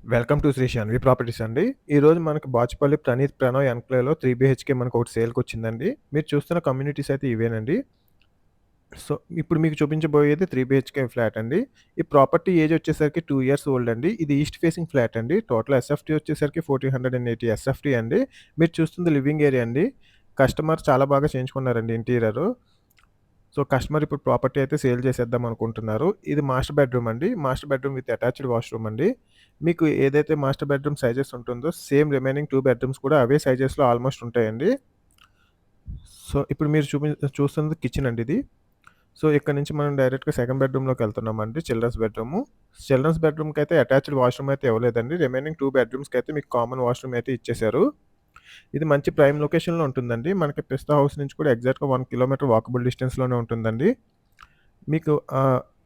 Welcome to Shri Shanvi properties అండి. ఈరోజు మనకి బాచుపల్లి ప్రణీత్ ప్రణయ్ ఎన్క్లేవ్‌లో 3 బీహెచ్‌కే మనకొకటి సేల్‌కొచ్చిందండి. మీరు చూస్తున్న కమ్యూనిటీస్ అయితే ఇవేనండి. సో, ఇప్పుడు మీకు చూపించబోయేది 3 బీహెచ్‌కే ఫ్లాట్ అండి. ఈ ప్రాపర్టీ ఏజ్ వచ్చేసరికి 2 ఇయర్స్ ఓల్డ్ అండి. ఇది ఈస్ట్ ఫేసింగ్ ఫ్లాట్ అండి. టోటల్ ఎస్ఎఫ్‌టీ వచ్చేసరికి 1480 ఎస్ఎఫ్‌టీ అండి. మీరు చూస్తుంది లివింగ్ ఏరియా అండి. కస్టమర్ చాలా బాగా చేయించుకున్నారండి ఇంటీరియరు. సో, కస్టమర్ ఇప్పుడు ప్రాపర్టీ అయితే సేల్ చేసేద్దాం అనుకుంటున్నారు. ఇది మాస్టర్ బెడ్‌రూమ్ అండి. Master bedroom with attached washroom అండి. మీకు ఏదైతే మాస్టర్ బెడ్‌రూమ్ సైజెస్ ఉంటుందో సేమ్ రిమైనింగ్ 2 బెడ్‌రూమ్స్ కూడా అవే సైజెస్‌లో ఆల్‌మోస్ట్ ఉంటాయండి. సో, ఇప్పుడు మీరు చూస్తున్నది కిచెన్ అండి ఇది. సో, ఇక్కడ నుంచి మనం డైరెక్ట్‌గా సెకండ్ బెడ్‌రూమ్‌లోకి వెళ్తున్నామండి. Children's bedroom. చిల్డ్రన్స్ బెడ్‌రూమ్‌కైతే అటాచ్డ్ వాష్‌రూమ్ అయితే ఇవ్వలేదండి. రిమైనింగ్ 2 బెడ్‌రూమ్స్‌కైతే మీకు కామన్ వాష్‌రూమ్ అయితే ఇచ్చేశారు. ఇది మంచి ప్రైమ్ లొకేషన్‌లో ఉంటుందండి. మనకి పిస్తా హౌస్ నుంచి కూడా ఎగ్జాక్ట్‌గా 1 కిలోమీటర్ వాకబుల్ డిస్టెన్స్‌లోనే ఉంటుందండి. మీకు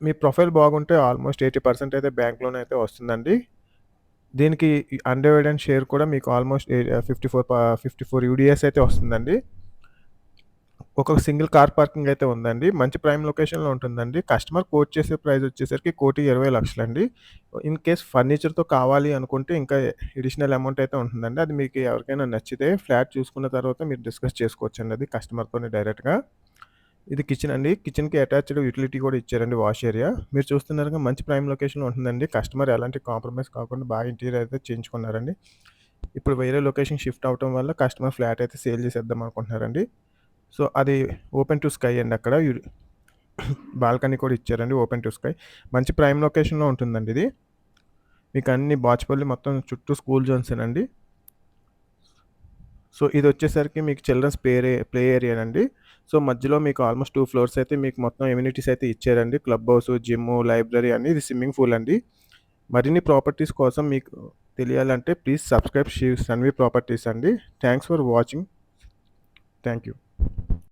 మీ ప్రొఫైల్ బాగుంటే ఆల్‌మోస్ట్ 80% అయితే బ్యాంక్ లోన్ అయితే వస్తుందండి. దీనికి అన్‌డివైడెడ్ షేర్ కూడా మీకు ఆల్‌మోస్ట్ 54 యూడీఎస్ అయితే వస్తుందండి. ఒక సింగిల్ కార్ పార్కింగ్ అయితే ఉందండి. మంచి ప్రైమ్ లొకేషన్‌లో ఉంటుందండి. కస్టమర్ కోట్ చేసే ప్రైస్ వచ్చేసరికి 1,20,00,000 అండి. ఇన్ కేస్ ఫర్నిచర్‌తో కావాలి అనుకుంటే ఇంకా అడిషనల్ అమౌంట్ అయితే ఉంటుందండి. అది మీకు ఎవరికైనా నచ్చితే ఫ్లాట్ చూసుకున్న తర్వాత మీరు డిస్కస్ చేసుకోవచ్చండి అది కస్టమర్‌తోని డైరెక్ట్‌గా. ఇది కిచెన్ అండి. కిచెన్‌కి అటాచ్డ్ యుటిలిటీ కూడా ఇచ్చారండి వాష్ ఏరియా. మీరు చూస్తున్నారుగా మంచి ప్రైమ్ లొకేషన్‌లో ఉంటుందండి. కస్టమర్ ఎలాంటి కాంప్రమైజ్ కాకుండా బాగా ఇంటీరియర్ అయితే చేయించుకున్నారండి. ఇప్పుడు వేరే లొకేషన్ షిఫ్ట్ అవ్వటం వల్ల కస్టమర్ ఫ్లాట్ అయితే సేల్ చేసేద్దాం అనుకుంటున్నారండి. సో, అది ఓపెన్ టు స్కై అండి అక్కడ. బాల్కనీ కూడా ఇచ్చారండి ఓపెన్ టు స్కై. మంచి ప్రైమ్ లొకేషన్‌లో ఉంటుందండి ఇది. మీకు అన్ని బాచుపల్లి మొత్తం చుట్టూ స్కూల్ జోన్సేనండి. సో, ఇదొచ్చేసరికి మీకు చిల్డ్రన్స్ ప్లే ఏరియానండి. సో, మధ్యలో మీకు ఆల్‌మోస్ట్ 2 ఫ్లోర్స్ అయితే మీకు మొత్తం ఎమ్యూనిటీస్ అయితే ఇచ్చారండి. క్లబ్ హౌసు, జిమ్ము, లైబ్రరీ అన్నీ ఇది స్విమ్మింగ్ పూల్ అండి. మరిన్ని ప్రాపర్టీస్ కోసం మీకు తెలియాలంటే please subscribe Shri Sanvi properties అండి. Thanks for watching. Thank you.